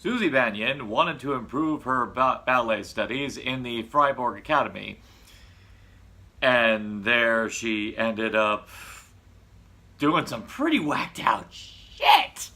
Susie Banyan wanted to improve her ballet studies in the Freiburg Academy, and there she ended up doing some pretty whacked out shit.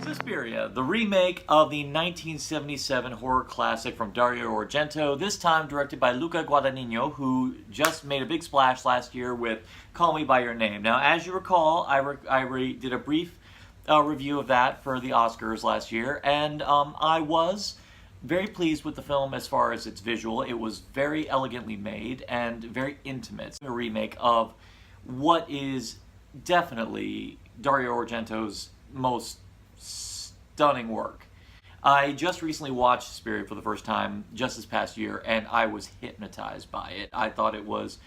Suspiria, the remake of the 1977 horror classic from Dario Argento, this time directed by Luca Guadagnino, who just made a big splash last year with Call Me By Your Name. Now, as you recall, I did a brief review of that for the Oscars last year, and I was very pleased with the film as far as its visual. It was very elegantly made and very intimate. A remake of what is definitely Dario Argento's most stunning work. I just recently watched Suspiria for the first time just this past year, and I was hypnotized by it. I thought it was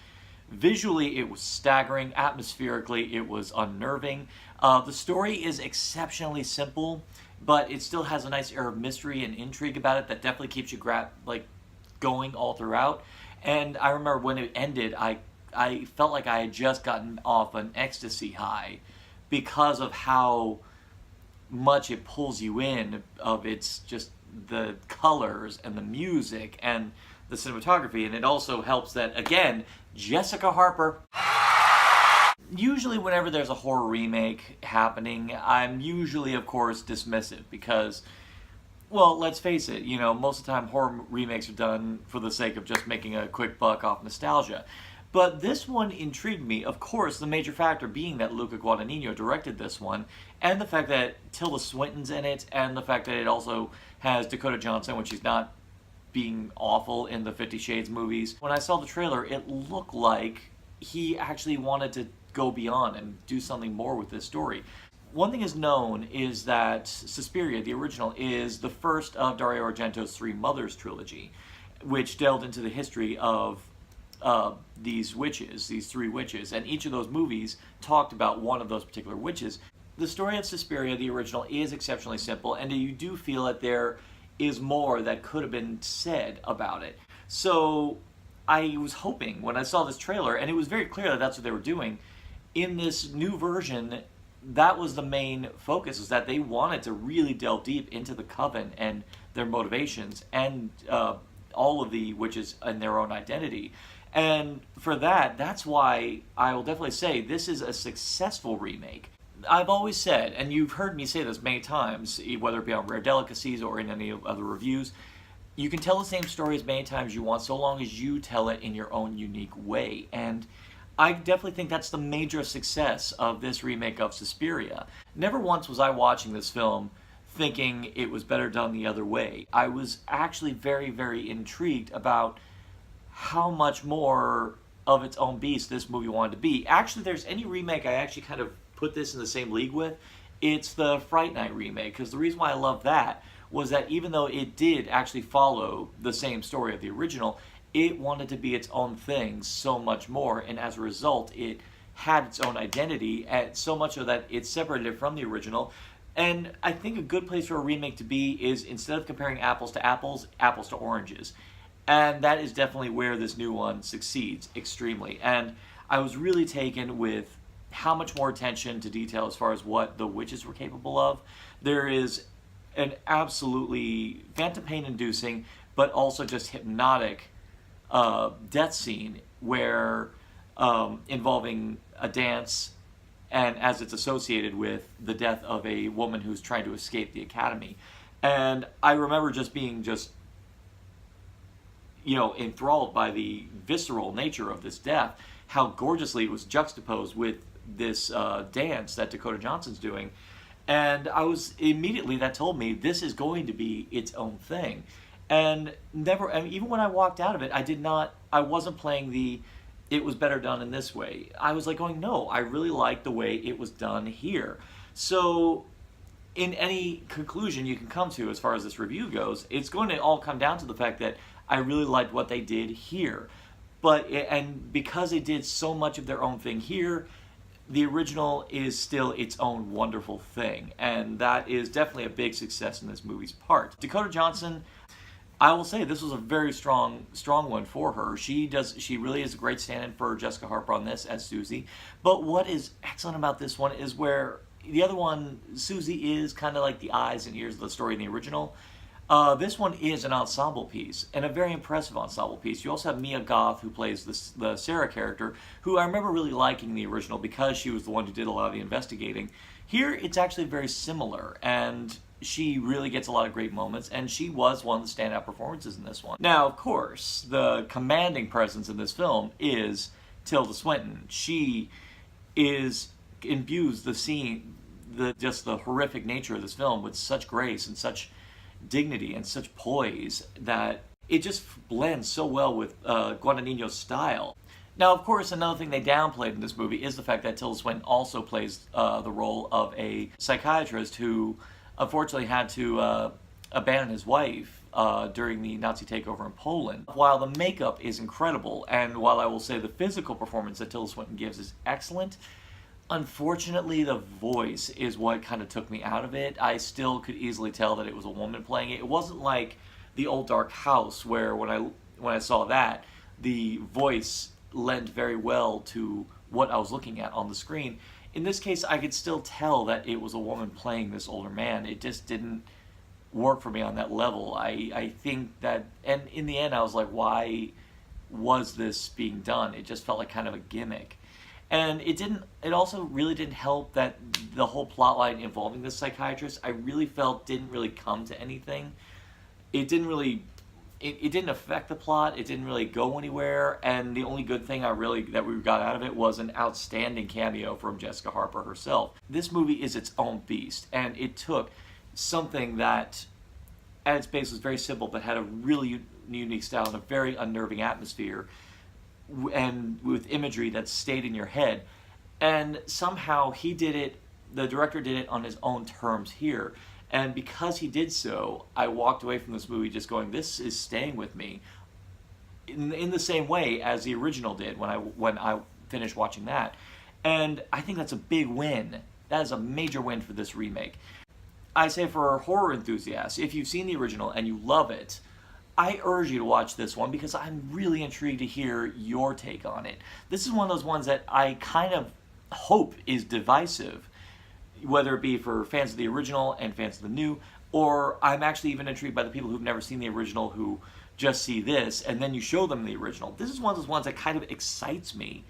visually, it was staggering. Atmospherically, it was unnerving. The story is exceptionally simple, but it still has a nice air of mystery and intrigue about it that definitely keeps you going all throughout. And I remember when it ended, I felt like I had just gotten off an ecstasy high because of how much it pulls you in, of its just the colors and the music and the cinematography. And it also helps that, again, Jessica Harper. Usually whenever there's a horror remake happening, I'm usually, of course, dismissive because, well, let's face it, most of the time horror remakes are done for the sake of just making a quick buck off nostalgia. But this one intrigued me, of course, the major factor being that Luca Guadagnino directed this one, and the fact that Tilda Swinton's in it, and the fact that it also has Dakota Johnson, when she's not being awful in the 50 Shades movies. When I saw the trailer, it looked like he actually wanted to go beyond and do something more with this story. One thing is known is that Suspiria, the original, is the first of Dario Argento's Three Mothers trilogy, which delved into the history of these witches, these three witches, and each of those movies talked about one of those particular witches. The story of Suspiria, the original, is exceptionally simple, and you do feel that there is more that could have been said about it. So I was hoping when I saw this trailer, and it was very clear that that's what they were doing, in this new version, that was the main focus, is that they wanted to really delve deep into the coven and their motivations and all of the witches and their own identity. And for that, that's why I will definitely say this is a successful remake. I've always said, and you've heard me say this many times, whether it be on Rare Delicacies or in any other reviews, you can tell the same story as many times as you want, so long as you tell it in your own unique way. And I definitely think that's the major success of this remake of Suspiria. Never once was I watching this film thinking it was better done the other way. I was actually very, very intrigued about how much more of its own beast this movie wanted to be. Actually, there's any remake I actually kind of put this in the same league with, it's the Fright Night remake, because the reason why I love that was that even though it did actually follow the same story of the original, it wanted to be its own thing so much more, and as a result, it had its own identity, and so much so that it separated it from the original. And I think a good place for a remake to be is, instead of comparing apples to apples, apples to oranges. And that is definitely where this new one succeeds extremely. And I was really taken with how much more attention to detail as far as what the witches were capable of. There is an absolutely phantom pain-inducing, but also just hypnotic death scene where involving a dance, and as it's associated with the death of a woman who's trying to escape the academy. And I remember just being enthralled by the visceral nature of this death, how gorgeously it was juxtaposed with this dance that Dakota Johnson's doing. And that told me this is going to be its own thing. And even when I walked out of it, I wasn't playing it was better done in this way. I was going, no, I really like the way it was done here. So in any conclusion you can come to as far as this review goes, it's going to all come down to the fact that I really liked what they did here. And because they did so much of their own thing here, the original is still its own wonderful thing. And that is definitely a big success in this movie's part. Dakota Johnson, I will say this was a very strong one for her. She really is a great stand-in for Jessica Harper on this as Susie. But what is excellent about this one is where the other one, Susie, is kind of like the eyes and ears of the story in the original. This one is an ensemble piece, and a very impressive ensemble piece. You also have Mia Goth, who plays the Sarah character, who I remember really liking the original because she was the one who did a lot of the investigating. Here, it's actually very similar, and she really gets a lot of great moments, and she was one of the standout performances in this one. Now, of course, the commanding presence in this film is Tilda Swinton. She imbues the scene, just the horrific nature of this film with such grace and such dignity and such poise that it just blends so well with Guadagnino's style. Now, of course, another thing they downplayed in this movie is the fact that Tilda Swinton also plays the role of a psychiatrist who unfortunately had to abandon his wife during the Nazi takeover in Poland. While the makeup is incredible, and while I will say the physical performance that Tilda Swinton gives is excellent, unfortunately the voice is what kind of took me out of it. I still could easily tell that it was a woman playing it. It wasn't like The Old Dark House, where when I saw that, the voice lent very well to what I was looking at on the screen. In this case, I could still tell that it was a woman playing this older man. It just didn't work for me on that level. I think that, and in the end, I was like, why was this being done? It just felt like kind of a gimmick. And it also really didn't help that the whole plotline involving this psychiatrist, I really felt didn't really come to anything. It didn't affect the plot. It didn't really go anywhere. And the only good thing that we got out of it was an outstanding cameo from Jessica Harper herself. This movie is its own beast, and it took something that at its base was very simple but had a really unique style and a very unnerving atmosphere, and with imagery that stayed in your head. And somehow the director did it on his own terms here. And because he did so, I walked away from this movie just going, this is staying with me in the same way as the original did when I finished watching that. And I think that's a big win. That is a major win for this remake. I say for horror enthusiasts, if you've seen the original and you love it, I urge you to watch this one because I'm really intrigued to hear your take on it. This is one of those ones that I kind of hope is divisive, whether it be for fans of the original and fans of the new, or I'm actually even intrigued by the people who've never seen the original who just see this, and then you show them the original. This is one of those ones that kind of excites me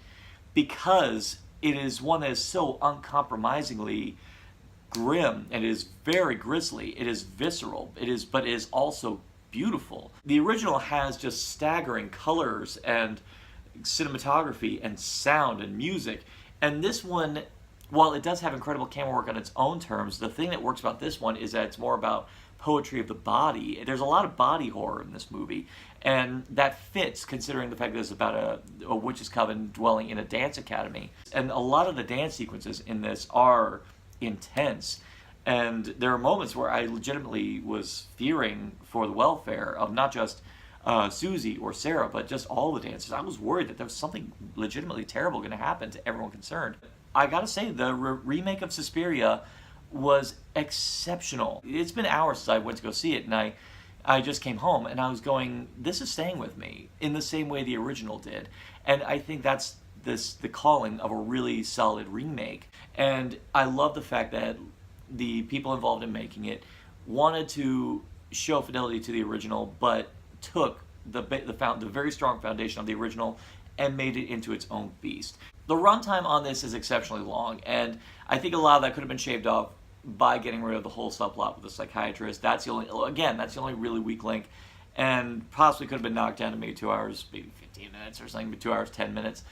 because it is one that is so uncompromisingly grim, and it is very grisly, it is visceral, but it is also beautiful. The original has just staggering colors and cinematography and sound and music, and this one, while it does have incredible camera work on its own terms, the thing that works about this one is that it's more about poetry of the body. There's a lot of body horror in this movie, and that fits considering the fact that it's about a witch's coven dwelling in a dance academy. And a lot of the dance sequences in this are intense, and there are moments where I legitimately was fearing for the welfare of not just Susie or Sarah, but just all the dancers. I was worried that there was something legitimately terrible going to happen to everyone concerned. I gotta say, the remake of Suspiria was exceptional. It's been hours since I went to go see it, and I just came home, and I was going, this is staying with me, in the same way the original did. And I think that's the calling of a really solid remake. And I love the fact that the people involved in making it wanted to show fidelity to the original, but took the very strong foundation of the original and made it into its own beast. The runtime on this is exceptionally long, and I think a lot of that could have been shaved off by getting rid of the whole subplot with the psychiatrist. That's the only really weak link, and possibly could have been knocked down to maybe 2 hours, maybe 15 minutes or something, 2 hours, 10 minutes.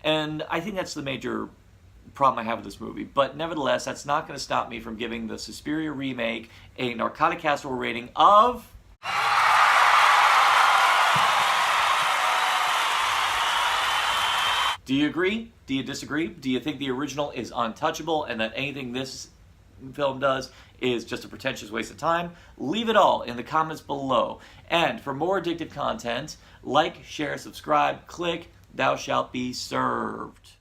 And I think that's the major problem I have with this movie. But nevertheless, that's not going to stop me from giving the Suspiria remake a Narcotic Castle rating of... Do you agree? Do you disagree? Do you think the original is untouchable and that anything this film does is just a pretentious waste of time? Leave it all in the comments below. And for more addictive content, like, share, subscribe, click, thou shalt be served.